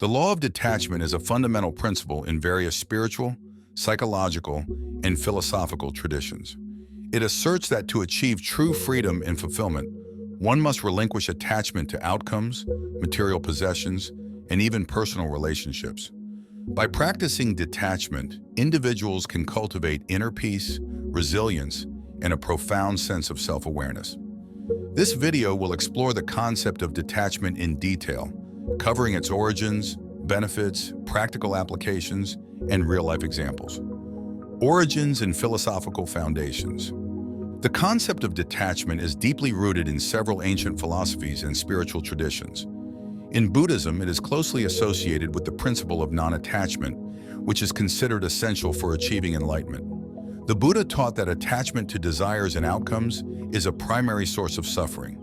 The law of detachment is a fundamental principle in various spiritual, psychological, and philosophical traditions. It asserts that to achieve true freedom and fulfillment, one must relinquish attachment to outcomes, material possessions, and even personal relationships. By practicing detachment, individuals can cultivate inner peace, resilience, and a profound sense of self-awareness. This video will explore the concept of detachment in detail, covering its origins, benefits, practical applications, and real-life examples. Origins and philosophical foundations. The concept of detachment is deeply rooted in several ancient philosophies and spiritual traditions. In Buddhism, it is closely associated with the principle of non-attachment, which is considered essential for achieving enlightenment. The Buddha taught that attachment to desires and outcomes is a primary source of suffering.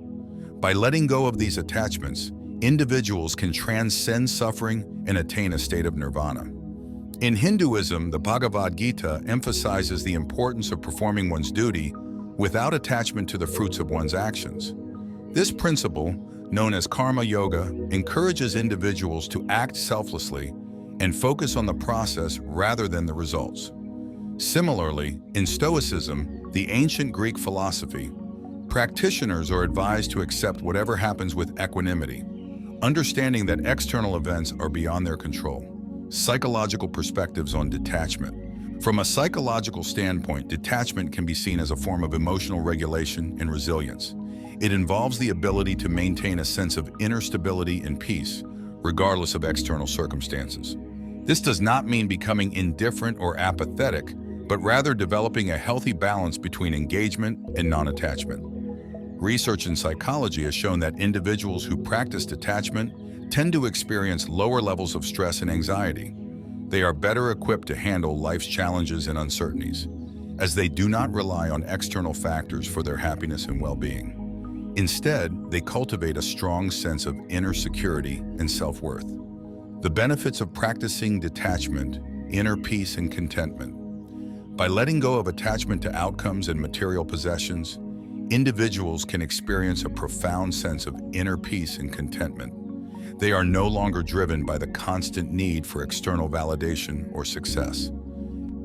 By letting go of these attachments, individuals can transcend suffering and attain a state of nirvana. In Hinduism, the Bhagavad Gita emphasizes the importance of performing one's duty without attachment to the fruits of one's actions. This principle, known as karma yoga, encourages individuals to act selflessly and focus on the process rather than the results. Similarly, in Stoicism, the ancient Greek philosophy, practitioners are advised to accept whatever happens with equanimity, understanding that external events are beyond their control. Psychological perspectives on detachment. From a psychological standpoint, detachment can be seen as a form of emotional regulation and resilience. It involves the ability to maintain a sense of inner stability and peace, regardless of external circumstances. This does not mean becoming indifferent or apathetic, but rather developing a healthy balance between engagement and non-attachment. Research in psychology has shown that individuals who practice detachment tend to experience lower levels of stress and anxiety. They are better equipped to handle life's challenges and uncertainties, as they do not rely on external factors for their happiness and well-being. Instead, they cultivate a strong sense of inner security and self-worth. The benefits of practicing detachment, inner peace and contentment. By letting go of attachment to outcomes and material possessions, individuals can experience a profound sense of inner peace and contentment. They are no longer driven by the constant need for external validation or success.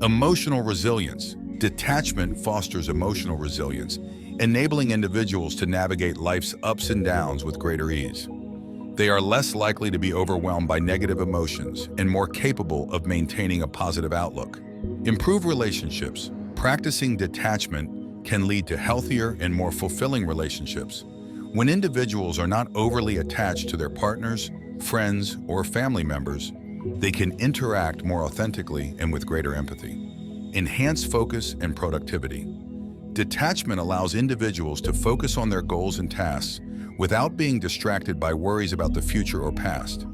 Emotional resilience. Detachment fosters emotional resilience, enabling individuals to navigate life's ups and downs with greater ease. They are less likely to be overwhelmed by negative emotions and more capable of maintaining a positive outlook. Improve relationships. Practicing detachment can lead to healthier and more fulfilling relationships. When individuals are not overly attached to their partners, friends, or family members, they can interact more authentically and with greater empathy. Enhance focus and productivity. Detachment allows individuals to focus on their goals and tasks without being distracted by worries about the future or past.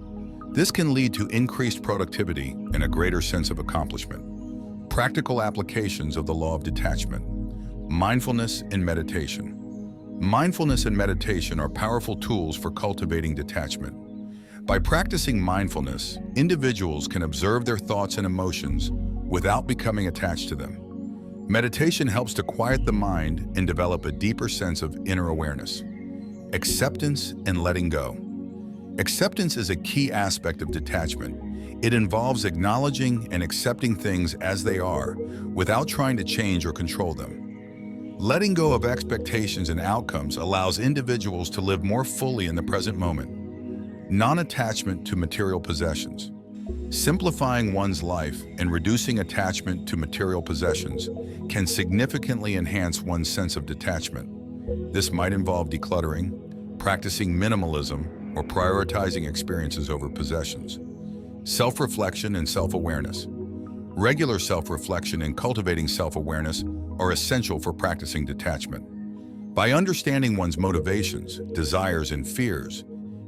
This can lead to increased productivity and a greater sense of accomplishment. Practical applications of the law of detachment. Mindfulness and meditation. Mindfulness and meditation are powerful tools for cultivating detachment. By practicing mindfulness, individuals can observe their thoughts and emotions without becoming attached to them. Meditation helps to quiet the mind and develop a deeper sense of inner awareness. Acceptance and letting go. Acceptance is a key aspect of detachment. It involves acknowledging and accepting things as they are without trying to change or control them. Letting go of expectations and outcomes allows individuals to live more fully in the present moment. Non-attachment to material possessions. Simplifying one's life and reducing attachment to material possessions can significantly enhance one's sense of detachment. This might involve decluttering, practicing minimalism, or prioritizing experiences over possessions. Self-reflection and self-awareness. Regular self-reflection and cultivating self-awareness are essential for practicing detachment. By understanding one's motivations, desires, and fears,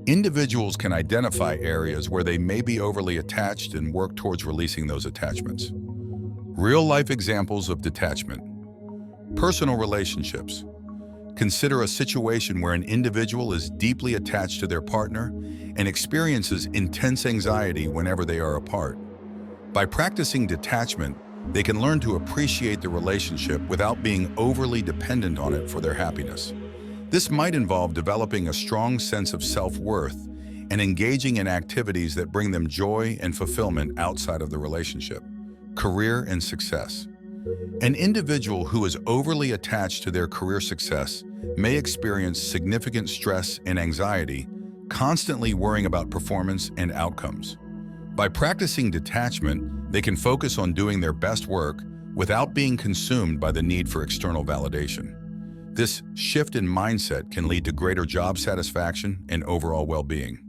individuals can identify areas where they may be overly attached and work towards releasing those attachments. Real-life examples of detachment. Personal relationships. Consider a situation where an individual is deeply attached to their partner and experiences intense anxiety whenever they are apart. By practicing detachment, they can learn to appreciate the relationship without being overly dependent on it for their happiness. This might involve developing a strong sense of self-worth and engaging in activities that bring them joy and fulfillment outside of the relationship. Career and success. An individual who is overly attached to their career success may experience significant stress and anxiety, constantly worrying about performance and outcomes. By practicing detachment, they can focus on doing their best work without being consumed by the need for external validation. This shift in mindset can lead to greater job satisfaction and overall well-being.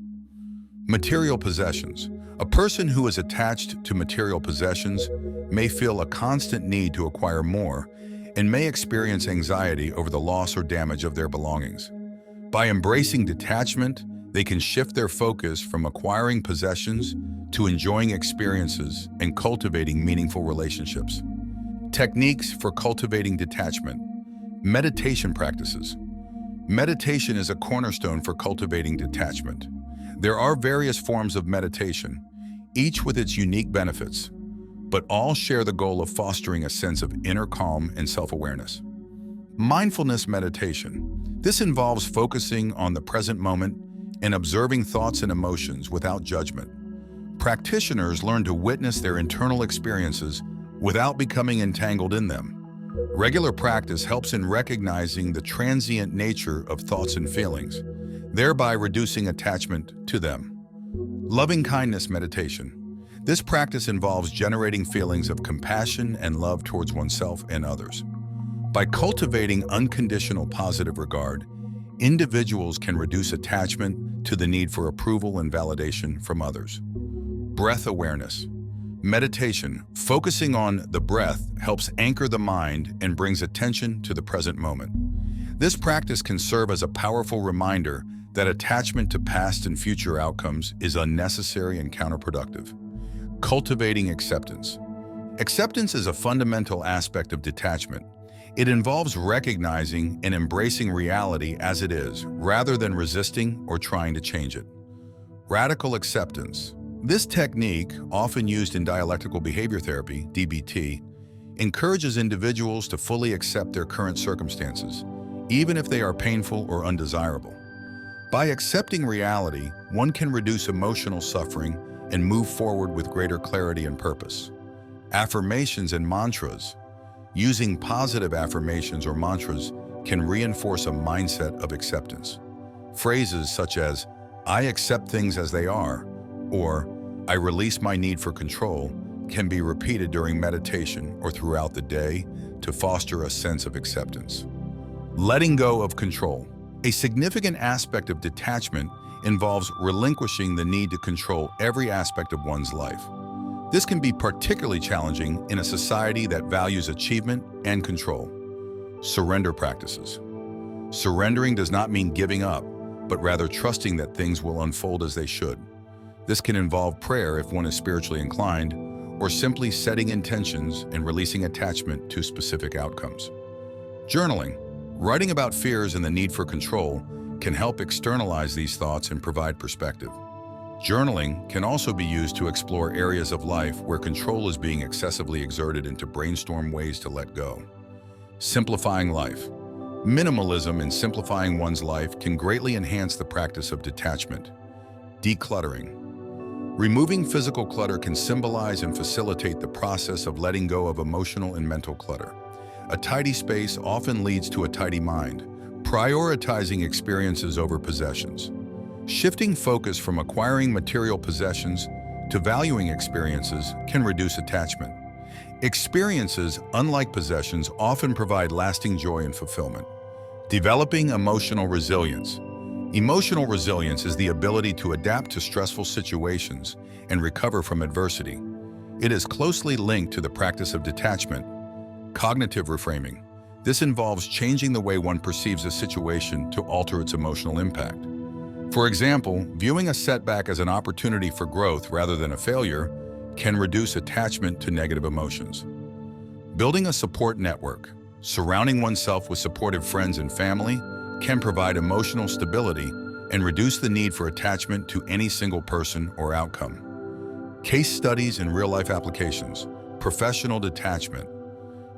Material possessions. A person who is attached to material possessions may feel a constant need to acquire more and may experience anxiety over the loss or damage of their belongings. By embracing detachment, they can shift their focus from acquiring possessions to enjoying experiences and cultivating meaningful relationships. Techniques for cultivating detachment. Meditation practices. Meditation is a cornerstone for cultivating detachment. There are various forms of meditation, each with its unique benefits, but all share the goal of fostering a sense of inner calm and self-awareness. Mindfulness meditation. This involves focusing on the present moment and observing thoughts and emotions without judgment. Practitioners learn to witness their internal experiences without becoming entangled in them. Regular practice helps in recognizing the transient nature of thoughts and feelings, thereby reducing attachment to them. Loving-kindness meditation. This practice involves generating feelings of compassion and love towards oneself and others. By cultivating unconditional positive regard, individuals can reduce attachment to the need for approval and validation from others. Breath awareness. Meditation, focusing on the breath, helps anchor the mind and brings attention to the present moment. This practice can serve as a powerful reminder that attachment to past and future outcomes is unnecessary and counterproductive. Cultivating acceptance. Acceptance is a fundamental aspect of detachment. It involves recognizing and embracing reality as it is, rather than resisting or trying to change it. Radical acceptance. This technique, often used in dialectical behavior therapy, DBT, encourages individuals to fully accept their current circumstances, even if they are painful or undesirable. By accepting reality, one can reduce emotional suffering and move forward with greater clarity and purpose. Affirmations and mantras. Using positive affirmations or mantras can reinforce a mindset of acceptance. Phrases such as, "I accept things as they are," or "I release my need for control," can be repeated during meditation or throughout the day to foster a sense of acceptance. Letting go of control. A significant aspect of detachment involves relinquishing the need to control every aspect of one's life. This can be particularly challenging in a society that values achievement and control. Surrender practices. Surrendering does not mean giving up, but rather trusting that things will unfold as they should. This can involve prayer if one is spiritually inclined, or simply setting intentions and releasing attachment to specific outcomes. Journaling. Writing about fears and the need for control can help externalize these thoughts and provide perspective. Journaling can also be used to explore areas of life where control is being excessively exerted and to brainstorm ways to let go. Simplifying life. Minimalism and simplifying one's life can greatly enhance the practice of detachment. Decluttering. Removing physical clutter can symbolize and facilitate the process of letting go of emotional and mental clutter. A tidy space often leads to a tidy mind, prioritizing experiences over possessions. Shifting focus from acquiring material possessions to valuing experiences can reduce attachment. Experiences, unlike possessions, often provide lasting joy and fulfillment. Developing emotional resilience. Emotional resilience is the ability to adapt to stressful situations and recover from adversity. It is closely linked to the practice of detachment. Cognitive reframing. This involves changing the way one perceives a situation to alter its emotional impact. For example, viewing a setback as an opportunity for growth rather than a failure can reduce attachment to negative emotions. Building a support network. Surrounding oneself with supportive friends and family can provide emotional stability and reduce the need for attachment to any single person or outcome. Case studies and real-life applications. Professional detachment.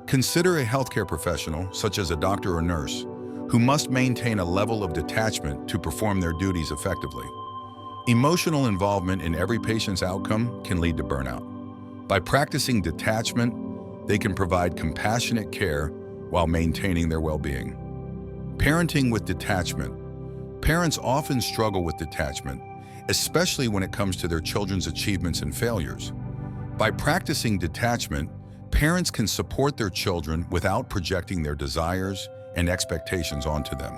Consider a healthcare professional, such as a doctor or nurse, who must maintain a level of detachment to perform their duties effectively. Emotional involvement in every patient's outcome can lead to burnout. By practicing detachment, they can provide compassionate care while maintaining their well-being. Parenting with detachment. Parents often struggle with detachment, especially when it comes to their children's achievements and failures. By practicing detachment, parents can support their children without projecting their desires and expectations onto them,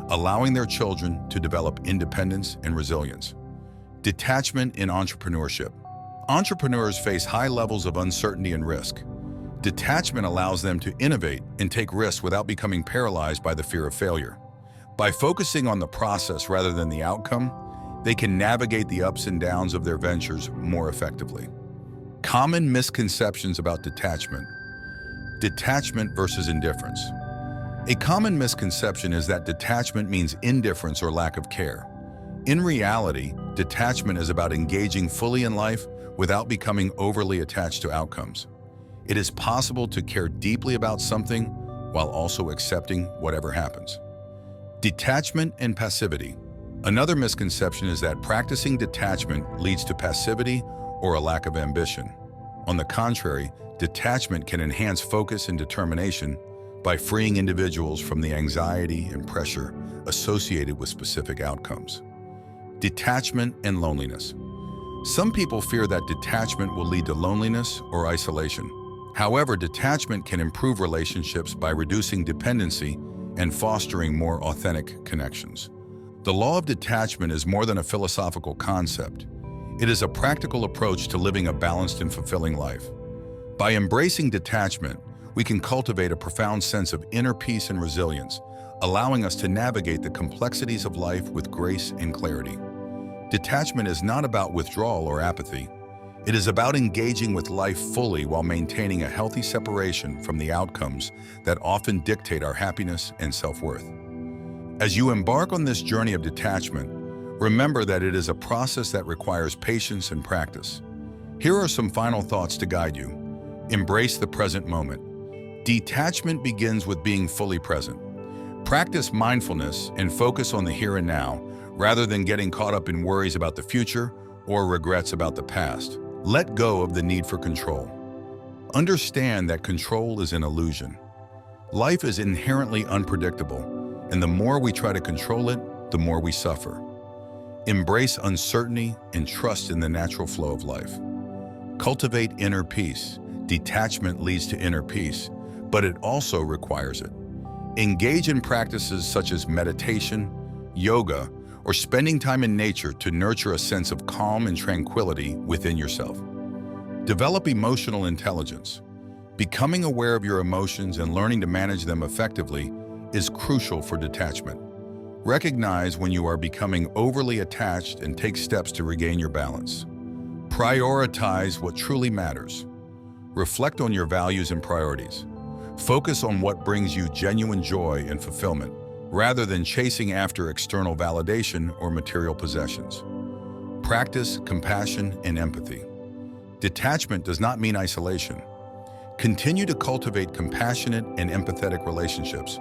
allowing their children to develop independence and resilience. Detachment in entrepreneurship. Entrepreneurs face high levels of uncertainty and risk. Detachment allows them to innovate and take risks without becoming paralyzed by the fear of failure. By focusing on the process rather than the outcome, they can navigate the ups and downs of their ventures more effectively. Common misconceptions about detachment. Detachment versus indifference. A common misconception is that detachment means indifference or lack of care. In reality, detachment is about engaging fully in life without becoming overly attached to outcomes. It is possible to care deeply about something while also accepting whatever happens. Detachment and passivity. Another misconception is that practicing detachment leads to passivity or a lack of ambition. On the contrary, detachment can enhance focus and determination by freeing individuals from the anxiety and pressure associated with specific outcomes. Detachment and loneliness. Some people fear that detachment will lead to loneliness or isolation. However, detachment can improve relationships by reducing dependency and fostering more authentic connections. The law of detachment is more than a philosophical concept. It is a practical approach to living a balanced and fulfilling life. By embracing detachment, we can cultivate a profound sense of inner peace and resilience, allowing us to navigate the complexities of life with grace and clarity. Detachment is not about withdrawal or apathy. It is about engaging with life fully while maintaining a healthy separation from the outcomes that often dictate our happiness and self-worth. As you embark on this journey of detachment, remember that it is a process that requires patience and practice. Here are some final thoughts to guide you. Embrace the present moment. Detachment begins with being fully present. Practice mindfulness and focus on the here and now, rather than getting caught up in worries about the future or regrets about the past. Let go of the need for control. Understand that control is an illusion. Life is inherently unpredictable, and the more we try to control it, the more we suffer. Embrace uncertainty and trust in the natural flow of life. Cultivate inner peace. Detachment leads to inner peace, but it also requires it. Engage in practices such as meditation, yoga, or spending time in nature to nurture a sense of calm and tranquility within yourself. Develop emotional intelligence. Becoming aware of your emotions and learning to manage them effectively is crucial for detachment. Recognize when you are becoming overly attached and take steps to regain your balance. Prioritize what truly matters. Reflect on your values and priorities. Focus on what brings you genuine joy and fulfillment, rather than chasing after external validation or material possessions. Practice compassion and empathy. Detachment does not mean isolation. Continue to cultivate compassionate and empathetic relationships,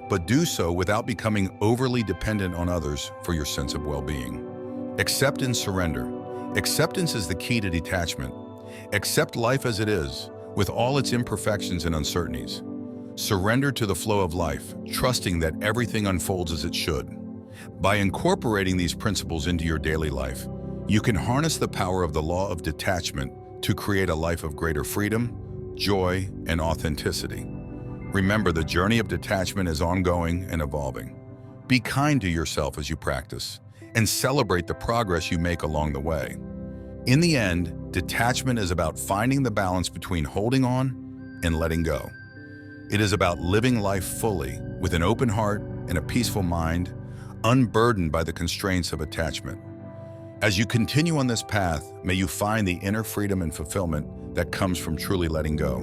but do so without becoming overly dependent on others for your sense of well-being. Accept and surrender. Acceptance is the key to detachment. Accept life as it is, with all its imperfections and uncertainties. Surrender to the flow of life, trusting that everything unfolds as it should. By incorporating these principles into your daily life, you can harness the power of the law of detachment to create a life of greater freedom, joy, and authenticity. Remember, the journey of detachment is ongoing and evolving. Be kind to yourself as you practice, and celebrate the progress you make along the way. In the end, detachment is about finding the balance between holding on and letting go. It is about living life fully, with an open heart and a peaceful mind, unburdened by the constraints of attachment. As you continue on this path, may you find the inner freedom and fulfillment that comes from truly letting go.